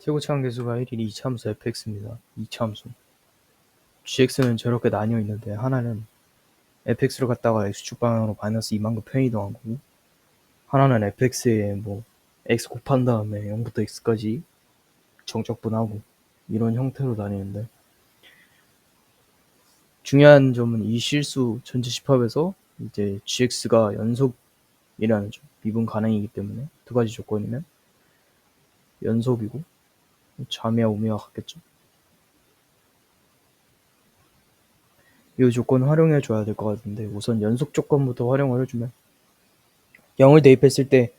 최고차원 계수가 1일 2차함수 fx입니다. 2차함수. gx는 저렇게 나뉘어 있는데 하나는 fx를 갖다가 x축 방향으로 마이너스 2만큼 편이동한 거고 하나는 fx에 x 곱한 다음에 0부터 x까지 정적분하고 이런 형태로 나뉘는데 중요한 점은 이 실수 전체 집합에서 이제 gx가 연속이라는 점, 미분 가능이기 때문에 두 가지 조건이면 연속이고 자매와 우매와 같겠죠. 이 조건 활용해 줘야 될 것 같은데 우선 연속 조건부터 활용을 해주면 0을 대입했을 때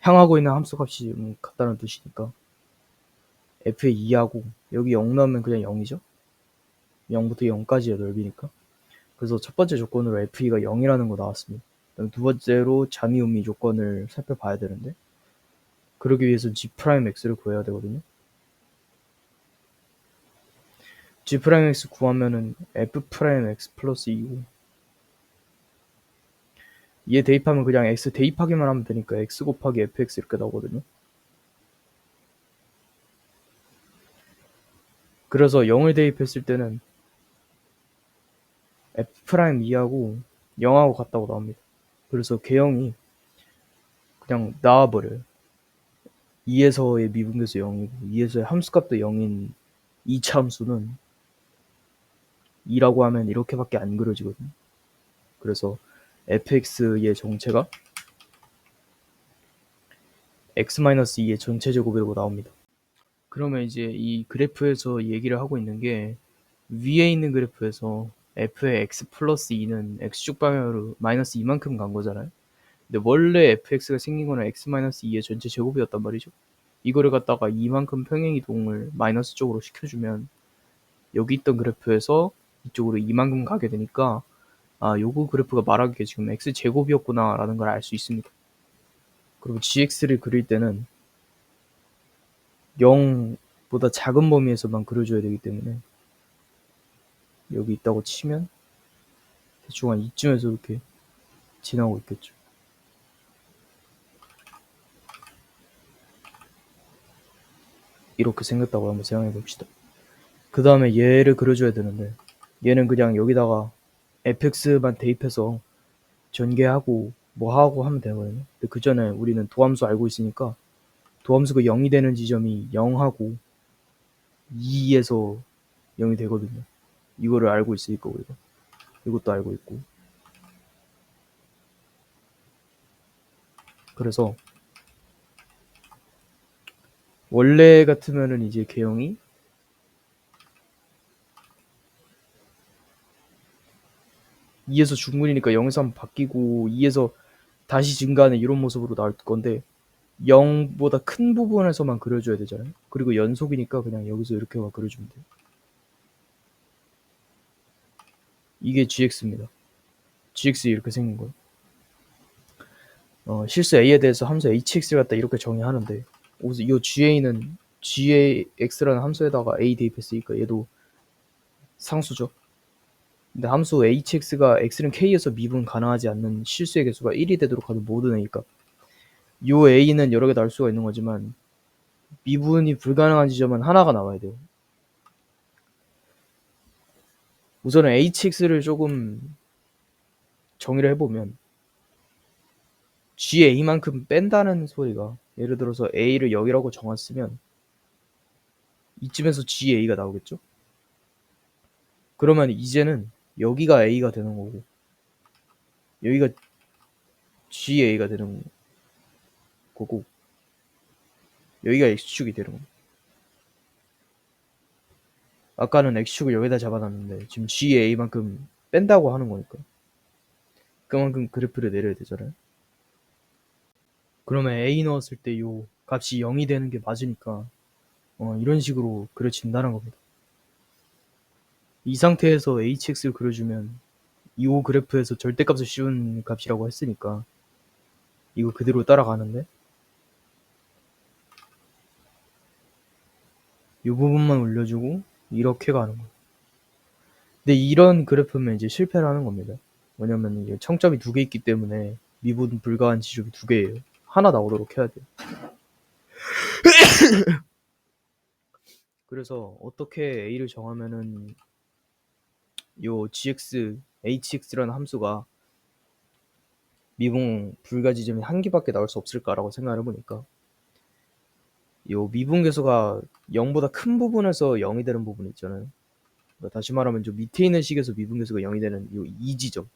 향하고 있는 함수 값이 같다는 뜻이니까 f의 2하고 여기 0 넣으면 그냥 0이죠. 0부터 0까지의 넓이니까. 그래서 첫 번째 조건으로 f2가 0이라는 거 나왔습니다. 두 번째로 자미우미 조건을 살펴봐야 되는데 그러기 위해서 g'x를 구해야 되거든요. g'x 구하면은 f'x 플러스 2고 얘 대입하면 그냥 x 대입하기만 하면 되니까 x 곱하기 fx 이렇게 나오거든요. 그래서 0을 대입했을 때는 f'2하고 0하고 같다고 나옵니다. 그래서 개형이 그냥 나와버려요. 2에서의 미분계수 0이고 2에서의 함수값도 0인 2차 함수는 2라고 하면 이렇게밖에 안 그려지거든요. 그래서 fx의 정체가 x-2의 전체 제곱이라고 나옵니다. 그러면 이제 이 그래프에서 얘기를 하고 있는 게 위에 있는 그래프에서 f의 x 플러스 2는 x축 방향으로 마이너스 2만큼 간 거잖아요. 근데 원래 fx가 생긴 거는 x-2의 전체 제곱이었단 말이죠. 이거를 갖다가 2만큼 평행이동을 마이너스 쪽으로 시켜주면 여기 있던 그래프에서 이쪽으로 2만큼 가게 되니까 요거 그래프가 말하기에 지금 x제곱이었구나 라는 걸 알 수 있습니다. 그리고 gx를 그릴 때는 0보다 작은 범위에서만 그려줘야 되기 때문에 여기 있다고 치면 대충 한 이쯤에서 이렇게 지나고 있겠죠. 이렇게 생겼다고 한번 생각해 봅시다. 그 다음에 얘를 그려줘야 되는데 얘는 그냥 여기다가 fx만 대입해서 전개하고 뭐 하고 하면 되거든요. 근데 그 전에 우리는 도함수 알고 있으니까 도함수가 0이 되는 지점이 0하고 2에서 0이 되거든요. 이거를 알고 있으니까 우리가 이것도 알고 있고 그래서 원래 같으면은 이제 개형이 2에서 중근이니까 0에서 한번 바뀌고 2에서 다시 증가하는 이런 모습으로 나올 건데 0보다 큰 부분에서만 그려줘야 되잖아요. 그리고 연속이니까 그냥 여기서 이렇게만 그려주면 돼요. 이게 gx입니다. gx 이렇게 생긴 거예요. 실수 a에 대해서 함수 hx를 갖다 이렇게 정의하는데 이 ga는 gax라는 함수에다가 a 대입했으니까 얘도 상수죠. 근데 함수 hx가 x는 k에서 미분 가능하지 않는 실수의 개수가 1이 되도록 하는 모든 a값. 요 a는 여러 개 나올 수가 있는 거지만 미분이 불가능한 지점은 하나가 나와야 돼요. 우선은 hx를 조금 정의를 해보면 ga만큼 뺀다는 소리가 예를 들어서 a를 0이라고 정했으면 이쯤에서 ga가 나오겠죠? 그러면 이제는 여기가 a가 되는 거고 여기가 ga가 되는 거고 여기가 x축이 되는 거고 아까는 x축을 여기다 잡아놨는데 지금 ga만큼 뺀다고 하는 거니까 그만큼 그래프를 내려야 되잖아요. 그러면 a 넣었을 때 요 값이 0이 되는 게 맞으니까 이런 식으로 그려진다는 겁니다. 이 상태에서 hx를 그려주면 이 그래프에서 절대값을 씌운 값이라고 했으니까 이거 그대로 따라가는데 이 부분만 올려주고 이렇게 가는 거예요. 근데 이런 그래프면 이제 실패를 하는 겁니다. 왜냐면 이게 청점이 2개 있기 때문에 미분 불가한 지점이 2개예요. 하나 나오도록 해야 돼요. 그래서 어떻게 A를 정하면은 요 gx, hx라는 함수가 미분 불가 지점이 한 개밖에 나올 수 없을까라고 생각을 해보니까 요 미분계수가 0보다 큰 부분에서 0이 되는 부분 있잖아요. 그러니까 다시 말하면 저 밑에 있는 식에서 미분계수가 0이 되는 요 이 지점.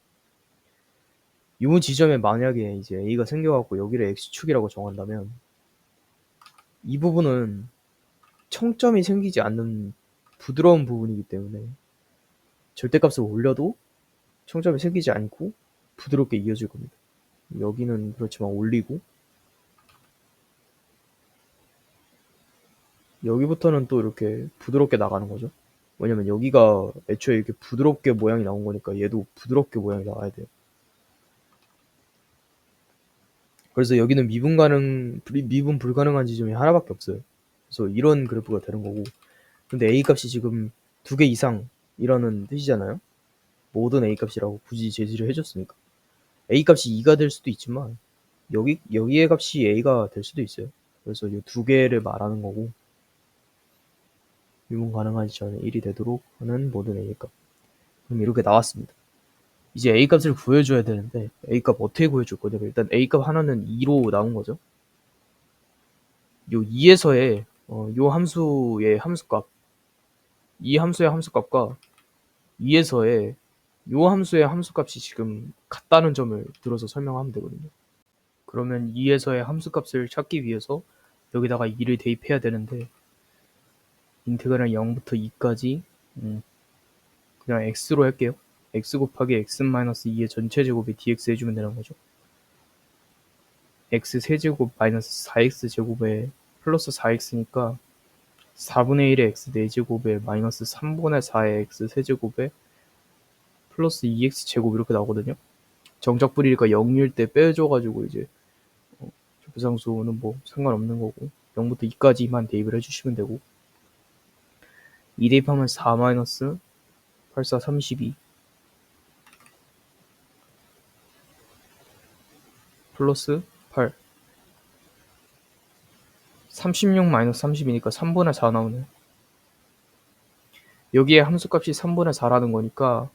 요 지점에 만약에 이제 a가 생겨갖고 여기를 x축이라고 정한다면 이 부분은 청점이 생기지 않는 부드러운 부분이기 때문에 절대값을 올려도 청점이 생기지 않고 부드럽게 이어질 겁니다. 여기는 그렇지만 올리고 여기부터는 또 이렇게 부드럽게 나가는 거죠. 왜냐면 여기가 애초에 이렇게 부드럽게 모양이 나온 거니까 얘도 부드럽게 모양이 나와야 돼요. 그래서 여기는 미분 불가능한 지점이 하나밖에 없어요. 그래서 이런 그래프가 되는 거고. 근데 A 값이 지금 2개 이상이라는 뜻이잖아요. 모든 A 값이라고 굳이 제시를 해줬으니까. A 값이 2가 될 수도 있지만 여기의 값이 A가 될 수도 있어요. 그래서 이 2개를 말하는 거고 미분 가능한 지점에 1이 되도록 하는 모든 A 값. 그럼 이렇게 나왔습니다. 이제 A 값을 구해줘야 되는데 A 값 어떻게 구해줄 거냐면 일단 A 값 하나는 2로 나온 거죠. 요 2에서의 요 함수의 함수값, 이 함수의 함수값과 2에서의 요 함수의 함수값이 지금 같다는 점을 들어서 설명하면 되거든요. 그러면 2에서의 함수값을 찾기 위해서 여기다가 2를 대입해야 되는데 인테그랄 0부터 2까지 그냥 x로 할게요. x 곱하기 x-2의 전체 제곱이 dx 해주면 되는 거죠. x 세제곱 마이너스 4x 제곱에 플러스 4x니까 4분의 1의 x 4제곱에 마이너스 3분의 4의 x 세제곱에 플러스 2x 제곱 이렇게 나오거든요. 정적 뿌리니까 0일 때 빼줘가지고 이제 부상수는 뭐 상관없는 거고 0부터 2까지만 대입을 해주시면 되고 2 대입하면 4 마이너스 8, 4, 32 플러스 8 36 마이너스 30이니까 3분의 4 나오네. 여기에 함수값이 3분의 4라는 거니까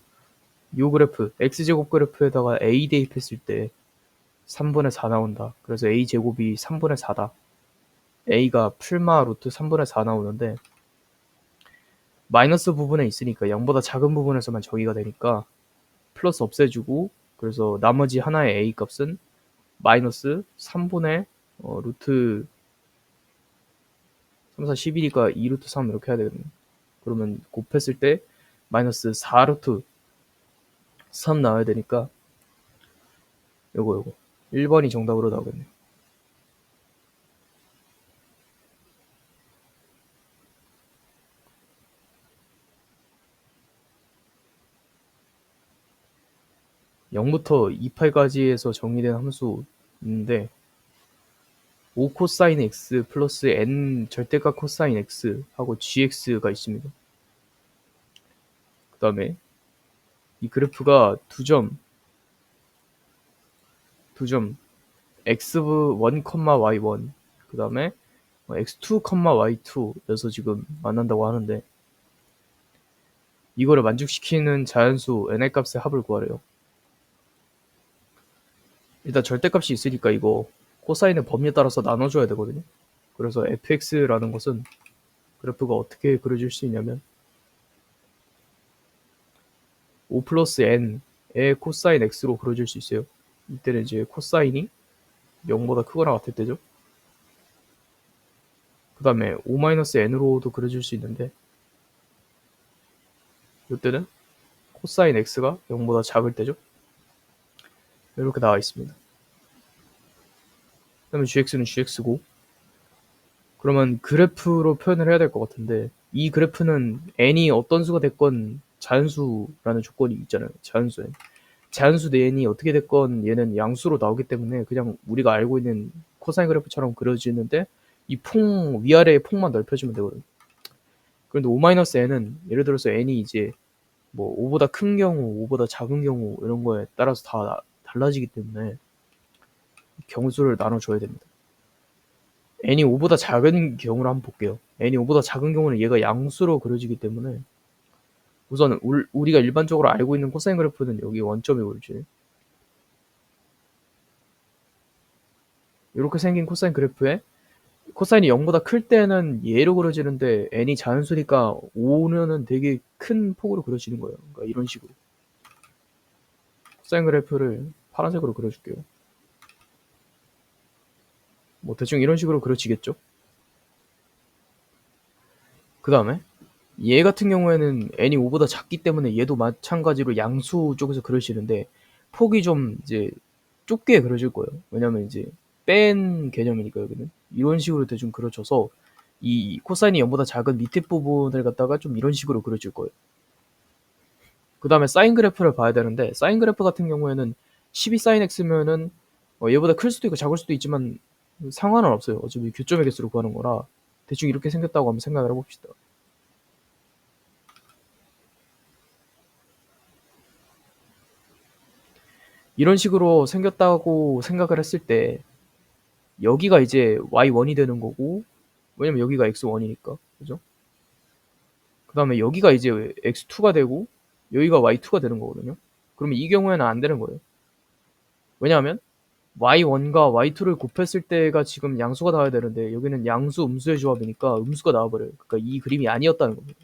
요 그래프 x제곱 그래프에다가 a 대입했을 때 3분의 4 나온다. 그래서 a 제곱이 3분의 4다. a가 풀마 루트 3분의 4 나오는데 마이너스 부분에 있으니까 0보다 작은 부분에서만 정의가 되니까 플러스 없애주고 그래서 나머지 하나의 a 값은 마이너스 3분의 루트 3, 4, 10이니까 2 루트 3 이렇게 해야 되거든요. 그러면 곱했을 때 마이너스 4 루트 3 나와야 되니까 요거 1번이 정답으로 나오겠네요. (0부터 28까지에서 정의된 함수 있는데 5 코사인 x 플러스 n 절대값 코사인 x 하고 gx가 있습니다. 그 다음에 이 그래프가 두 점 x1, y1 그 다음에 x2, y2에서 지금 만난다고 하는데 이거를 만족시키는 자연수 n의 값의 합을 구하래요. 일단 절대값이 있으니까 이거 코사인의 범위에 따라서 나눠줘야 되거든요. 그래서 fx라는 것은 그래프가 어떻게 그려질 수 있냐면 5 플러스 n의 코사인 x로 그려질 수 있어요. 이때는 이제 코사인이 0보다 크거나 같을 때죠. 그 다음에 5-n으로도 그려질 수 있는데 이때는 코사인 x가 0보다 작을 때죠. 이렇게 나와 있습니다. 그 다음에 gx는 gx고 그러면 그래프로 표현을 해야 될 것 같은데 이 그래프는 n이 어떤 수가 됐건 자연수라는 조건이 있잖아요. 자연수 n. 자연수 n이 어떻게 됐건 얘는 양수로 나오기 때문에 그냥 우리가 알고 있는 코사인 그래프처럼 그려지는데 이 위아래의 폭만 넓혀주면 되거든요. 그런데 5-n은 예를 들어서 n이 이제 뭐 5보다 큰 경우, 5보다 작은 경우 이런 거에 따라서 다 달라지기 때문에 경수를 나눠줘야 됩니다. n이 5보다 작은 경우를 한번 볼게요. n이 5보다 작은 경우는 얘가 양수로 그려지기 때문에 우선 우리가 일반적으로 알고 있는 코사인 그래프는 여기 원점이 보이지. 이렇게 생긴 코사인 그래프에 코사인이 0보다 클 때는 얘로 그려지는데 n이 자연수니까 5면은 되게 큰 폭으로 그려지는 거예요. 그러니까 이런 식으로. 코사인 그래프를 파란색으로 그려줄게요. 뭐 대충 이런 식으로 그려지겠죠. 그 다음에 얘 같은 경우에는 n이 5보다 작기 때문에 얘도 마찬가지로 양수 쪽에서 그려지는데 폭이 좀 이제 좁게 그려질 거예요. 왜냐면 이제 뺀 개념이니까 여기는 이런 식으로 대충 그려져서 이 코사인이 0보다 작은 밑에 부분을 갖다가 좀 이런 식으로 그려질 거예요. 그 다음에 사인 그래프를 봐야 되는데 사인 그래프 같은 경우에는 12 사인 x면은 얘보다 클 수도 있고 작을 수도 있지만 상관은 없어요. 어차피 교점의 개수를 구하는 거라 대충 이렇게 생겼다고 한번 생각을 해봅시다. 이런 식으로 생겼다고 생각을 했을 때 여기가 이제 y1이 되는 거고 왜냐면 여기가 x1이니까 그죠? 그 다음에 여기가 이제 x2가 되고 여기가 y2가 되는 거거든요. 그러면 이 경우에는 안 되는 거예요. 왜냐하면 y1과 y2를 곱했을 때가 지금 양수가 나와야 되는데 여기는 양수 음수의 조합이니까 음수가 나와버려요. 그러니까 이 그림이 아니었다는 겁니다.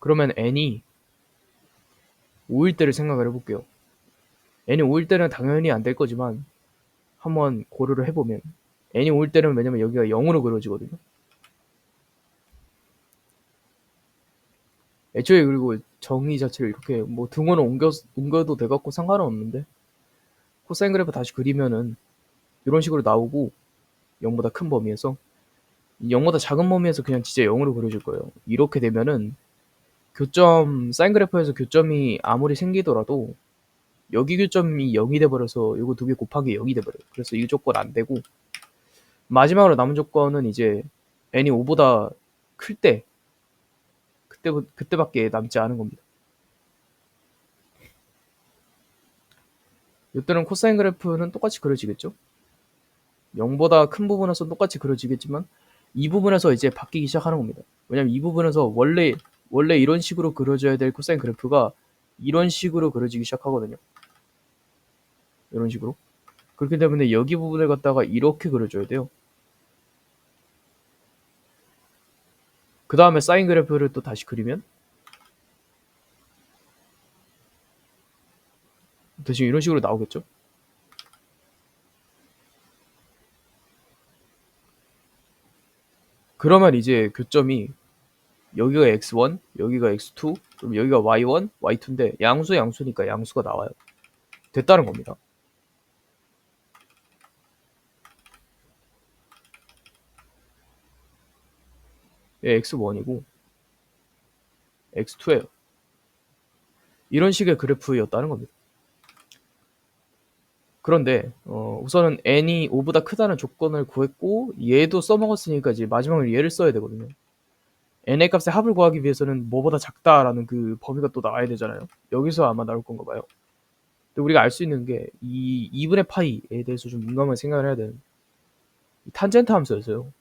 그러면 n이 5일 때를 생각을 해볼게요. n이 5일 때는 당연히 안 될 거지만 한번 고려를 해보면 n이 5일 때는 왜냐면 여기가 0으로 그려지거든요. 애초에 그리고 정의 자체를 이렇게 뭐 등호는 옮겨도 돼갖고 상관은 없는데 코사인 그래프 다시 그리면은 이런 식으로 나오고 0보다 큰 범위에서 0보다 작은 범위에서 그냥 진짜 0으로 그려질 거예요. 이렇게 되면은 교점 사인 그래프에서 교점이 아무리 생기더라도 여기 교점이 0이 돼버려서 이거 두 개 곱하기 0이 돼버려요. 그래서 이 조건 안 되고 마지막으로 남은 조건은 이제 n이 5보다 클 때 그때밖에 남지 않은 겁니다. 이때는 코사인 그래프는 똑같이 그려지겠죠. 0보다 큰 부분에서 똑같이 그려지겠지만 이 부분에서 이제 바뀌기 시작하는 겁니다. 왜냐면 이 부분에서 원래 이런 식으로 그려져야 될 코사인 그래프가 이런 식으로 그려지기 시작하거든요. 이런 식으로. 그렇기 때문에 여기 부분을 갖다가 이렇게 그려줘야 돼요. 그 다음에 사인 그래프를 또 다시 그리면 대충 이런 식으로 나오겠죠. 그러면 이제 교점이 여기가 x1, 여기가 x2, 그럼 여기가 y1, y2인데 양수니까 양수가 나와요. 됐다는 겁니다. 얘 x1이고 x2예요. 이런 식의 그래프였다는 겁니다. 그런데 우선은 n이 5보다 크다는 조건을 구했고 얘도 써먹었으니까 이제 마지막으로 얘를 써야 되거든요. n의 값의 합을 구하기 위해서는 뭐보다 작다라는 그 범위가 또 나와야 되잖아요. 여기서 아마 나올 건가 봐요. 근데 우리가 알 수 있는 게 이 2분의 파이에 대해서 좀 민감하게 생각을 해야 되는 이 탄젠트 함수였어요.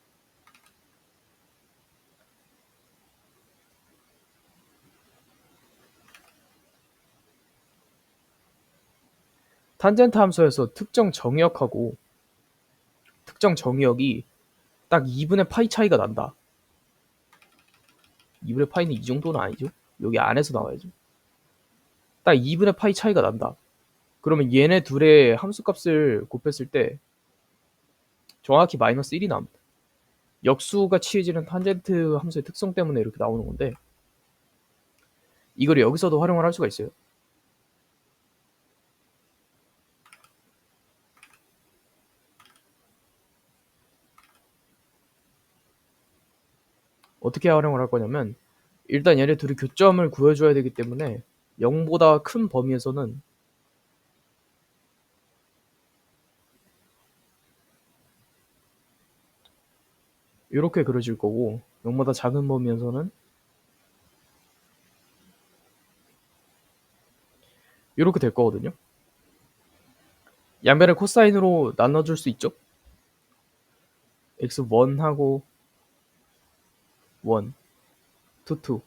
탄젠트 함수에서 특정 정의역하고 특정 정의역이 딱 2분의 파이 차이가 난다. 2분의 파이는 이 정도는 아니죠. 여기 안에서 나와야죠. 딱 2분의 파이 차이가 난다. 그러면 얘네 둘의 함수값을 곱했을 때 정확히 마이너스 1이 나옵니다. 역수가 취해지는 탄젠트 함수의 특성 때문에 이렇게 나오는 건데 이걸 여기서도 활용을 할 수가 있어요. 어떻게 활용을 할 거냐면 일단 얘네 둘이 교점을 구해줘야 되기 때문에 0보다 큰 범위에서는 이렇게 그려질 거고 0보다 작은 범위에서는 이렇게 될 거거든요. 양변을 코사인으로 나눠줄 수 있죠. x1하고 1, 2, 2.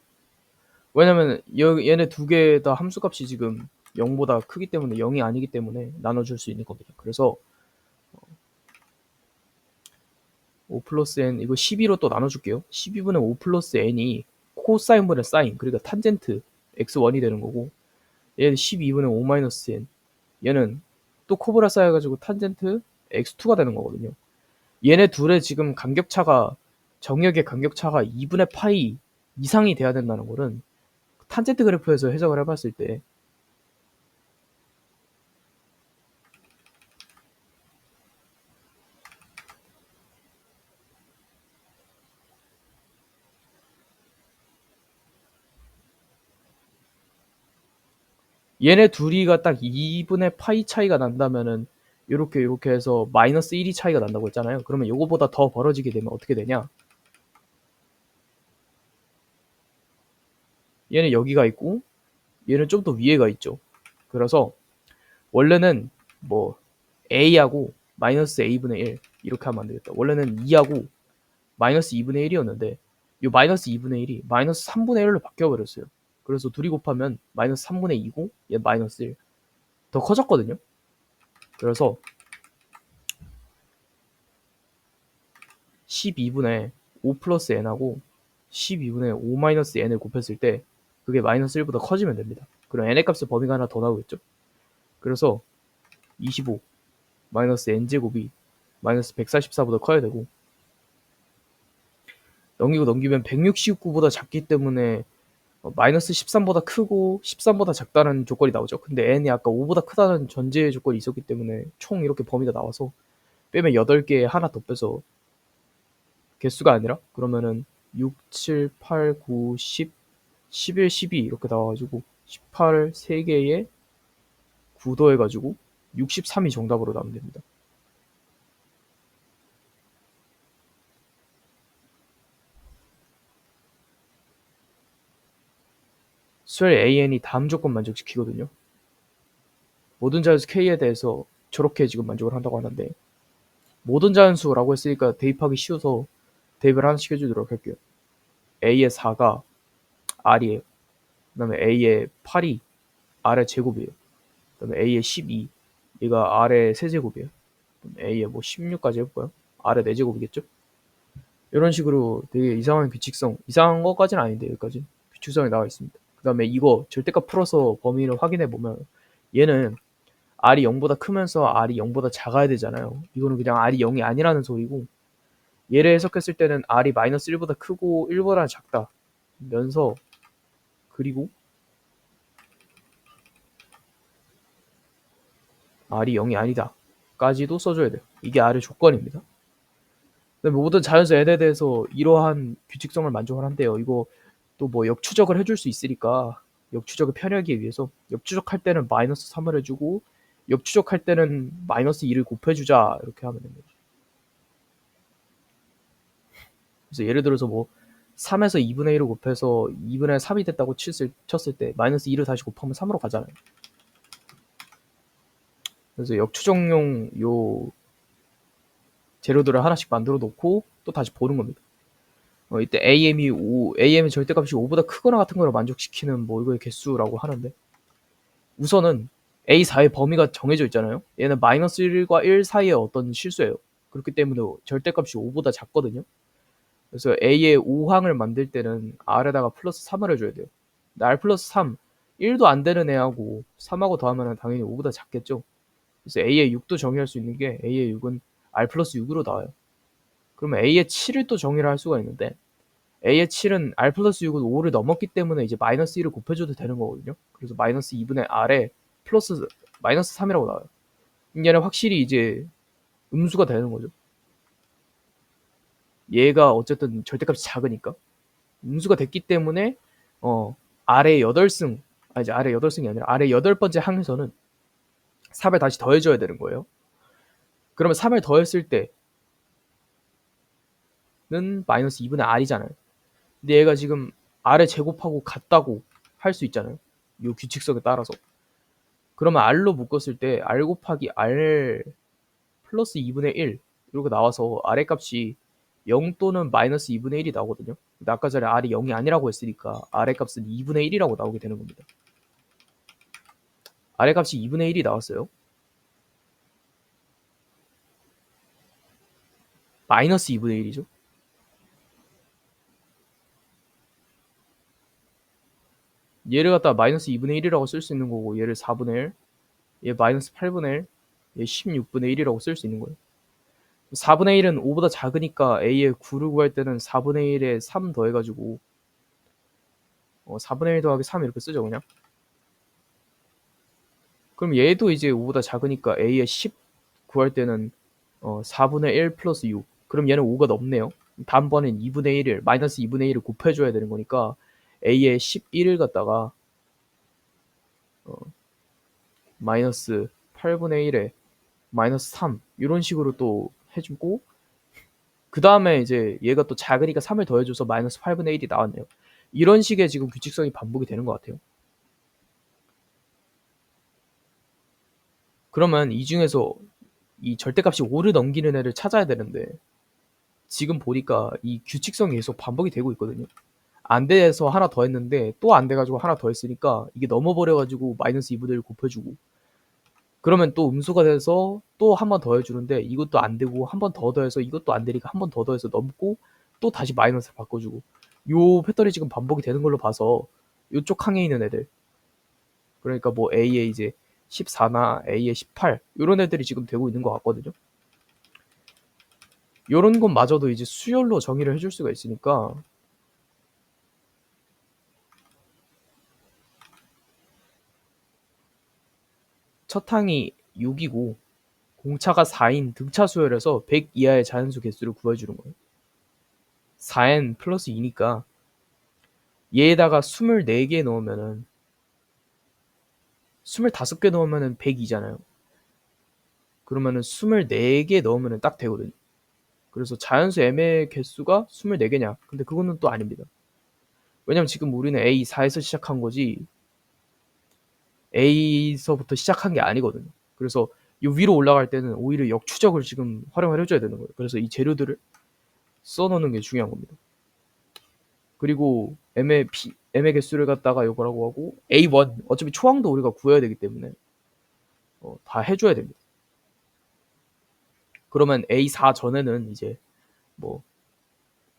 왜냐면 얘네 두 개 다 함수값이 지금 0보다 크기 때문에 0이 아니기 때문에 나눠줄 수 있는 겁니다. 그래서 5 플러스 n 이거 12로 또 나눠줄게요. 12분의 5 플러스 n이 코사인분의 사인, 그러니까 탄젠트 x1이 되는 거고, 얘는 12분의 5 마이너스 n, 얘는 또 코브라 쌓여가지고 탄젠트 x2가 되는 거거든요. 얘네 둘의 지금 간격차가, 정역의 간격차가 2분의 파이 이상이 돼야 된다는 거는 탄젠트 그래프에서 해석을 해봤을 때 얘네 둘이가 딱 2분의 파이 차이가 난다면은 요렇게 해서 마이너스 1이 차이가 난다고 했잖아요. 그러면 요거보다 더 벌어지게 되면 어떻게 되냐? 얘는 여기가 있고 얘는 좀 더 위에가 있죠. 그래서 원래는 뭐 a하고 마이너스 a분의 1 이렇게 하면 안 되겠다. 원래는 2하고 마이너스 2분의 1이었는데 요 마이너스 2분의 1이 마이너스 3분의 1로 바뀌어버렸어요. 그래서 둘이 곱하면 마이너스 3분의 2고 얘 마이너스 1. 더 커졌거든요. 그래서 12분의 5 플러스 n하고 12분의 5 마이너스 n을 곱했을 때 그게 마이너스 1보다 커지면 됩니다. 그럼 n의 값의 범위가 하나 더 나오겠죠. 그래서 25 마이너스 n제곱이 마이너스 144보다 커야 되고, 넘기면 169보다 작기 때문에 마이너스 13보다 크고 13보다 작다는 조건이 나오죠. 근데 n이 아까 5보다 크다는 전제 조건이 있었기 때문에 총 이렇게 범위가 나와서 빼면 8개에 하나 더 빼서 개수가 아니라 그러면은 6, 7, 8, 9, 10, 11, 12 이렇게 나와가지고 18 3개에 9 더해가지고 63이 정답으로 나오면 됩니다. 수열 AN이 다음 조건 만족시키거든요. 모든 자연수 K에 대해서 저렇게 지금 만족을 한다고 하는데, 모든 자연수라고 했으니까 대입하기 쉬워서 대입을 하나씩 해주도록 할게요. A의 4가 R이에요. 그 다음에 A의 8이 R의 제곱이에요. 그 다음에 A의 12, 얘가 R의 세제곱이에요. A의 뭐 16까지 해볼까요? R의 4제곱이겠죠? 이런 식으로 되게 이상한 규칙성, 이상한 것까지는 아닌데 여기까지 규칙성이 나와 있습니다. 그 다음에 이거 절대값 풀어서 범위를 확인해 보면 얘는 R이 0보다 크면서 R이 0보다 작아야 되잖아요. 이거는 그냥 R이 0이 아니라는 소리고, 얘를 해석했을 때는 R이 마이너스 1보다 크고 1보다 작다 면서, 그리고 R이 0이 아니다 까지도 써줘야 돼요. 이게 R의 조건입니다. 모든 자연수 n에 대해서 이러한 규칙성을 만족을 한대요. 이거 또 뭐 역추적을 해줄 수 있으니까 역추적을 편하기 위해서 역추적할 때는 마이너스 3을 해주고 역추적할 때는 마이너스 2를 곱해주자 이렇게 하면 됩니다. 그래서 예를 들어서 뭐 3에서 2분의 1을 곱해서 2분의 3이 됐다고 쳤을 때 마이너스 2를 다시 곱하면 3으로 가잖아요. 그래서 역추적용 요 재료들을 하나씩 만들어 놓고 또 다시 보는 겁니다. 이때 AM이 절대값이 5보다 크거나 같은 걸 만족시키는 뭐 이거의 개수라고 하는데, 우선은 A4의 범위가 정해져 있잖아요. 얘는 마이너스 1과 1 사이의 어떤 실수예요. 그렇기 때문에 절대값이 5보다 작거든요. 그래서 A의 5항을 만들 때는 R에다가 플러스 3을 해줘야 돼요. 근데 R 플러스 3, 1도 안 되는 애하고 3하고 더하면 당연히 5보다 작겠죠. 그래서 A의 6도 정의할 수 있는 게 A의 6은 R 플러스 6으로 나와요. 그러면 A의 7을 또 정의를 할 수가 있는데, A의 7은 R 플러스 6은 5를 넘었기 때문에 이제 마이너스 1을 곱해줘도 되는 거거든요. 그래서 마이너스 2분의 R에 플러스 마이너스 3이라고 나와요. 얘는 확실히 이제 음수가 되는 거죠. 얘가 어쨌든 절대값이 작으니까 음수가 됐기 때문에 R의 8승, 이제 R의 8승이 아니라 R의 8번째 항에서는 3을 다시 더해줘야 되는 거예요. 그러면 3을 더했을 때는 마이너스 2분의 R이잖아요. 근데 얘가 지금 R의 제곱하고 같다고 할 수 있잖아요. 이 규칙성에 따라서. 그러면 R로 묶었을 때 R 곱하기 R 플러스 2분의 1 이렇게 나와서 R의 값이 0 또는 마이너스 2분의 1이 나오거든요. 근데 아까 전에 R이 0이 아니라고 했으니까 R의 값은 2분의 1이라고 나오게 되는 겁니다. R의 값이 2분의 1이 나왔어요. 마이너스 2분의 1이죠. 얘를 갖다 마이너스 2분의 1이라고 쓸 수 있는 거고, 얘를 4분의 1, 얘 마이너스 8분의 1, 얘 16분의 1이라고 쓸 수 있는 거예요. 4분의 1은 5보다 작으니까 A의 9를 구할 때는 4분의 1에 3 더해가지고 4분의 1 더하기 3 이렇게 쓰죠 그냥. 그럼 얘도 이제 5보다 작으니까 A의 10 구할 때는 4분의 1 플러스 6. 그럼 얘는 5가 넘네요. 다음번엔 2분의 1을 마이너스 2분의 1을 곱해줘야 되는 거니까 A의 11을 갖다가 마이너스 8분의 1에 마이너스 3 이런 식으로 또 해주고, 그 다음에 이제 얘가 또 작으니까 3을 더해줘서 마이너스 8분의 1이 나왔네요. 이런 식의 지금 규칙성이 반복이 되는 것 같아요. 그러면 이 중에서 이 절대값이 5를 넘기는 애를 찾아야 되는데, 지금 보니까 이 규칙성이 계속 반복이 되고 있거든요. 안 돼서 하나 더 했는데 또 안 돼가지고 하나 더 했으니까 이게 넘어버려가지고 마이너스 2분의 1 곱해주고, 그러면 또 음수가 돼서 또 한 번 더 해주는데 이것도 안 되고 한 번 더 더해서 이것도 안 되니까 한 번 더 더해서 넘고 또 다시 마이너스를 바꿔주고, 요 패턴이 지금 반복이 되는 걸로 봐서 요쪽 항에 있는 애들, 그러니까 뭐 A에 이제 14나 A에 18 이런 애들이 지금 되고 있는 것 같거든요. 요런 것마저도 이제 수열로 정의를 해줄 수가 있으니까 첫 항이 6이고 공차가 4인 등차 수열에서 100 이하의 자연수 개수를 구해주는 거예요. 4n 플러스 2니까 얘에다가 24개 넣으면은 25개 넣으면은 102잖아요. 그러면은 24개 넣으면은 딱 되거든요. 그래서 자연수 m의 개수가 24개냐? 근데 그거는 또 아닙니다. 왜냐면 지금 우리는 A4에서 시작한 거지 A서부터 시작한 게 아니거든요. 그래서 이 위로 올라갈 때는 오히려 역추적을 지금 활용을 해줘야 되는 거예요. 그래서 이 재료들을 써놓는 게 중요한 겁니다. 그리고 m의 개수를 갖다가 이거라고 하고 A1 어차피 초항도 우리가 구해야 되기 때문에 다 해줘야 됩니다. 그러면 A4 전에는 이제 뭐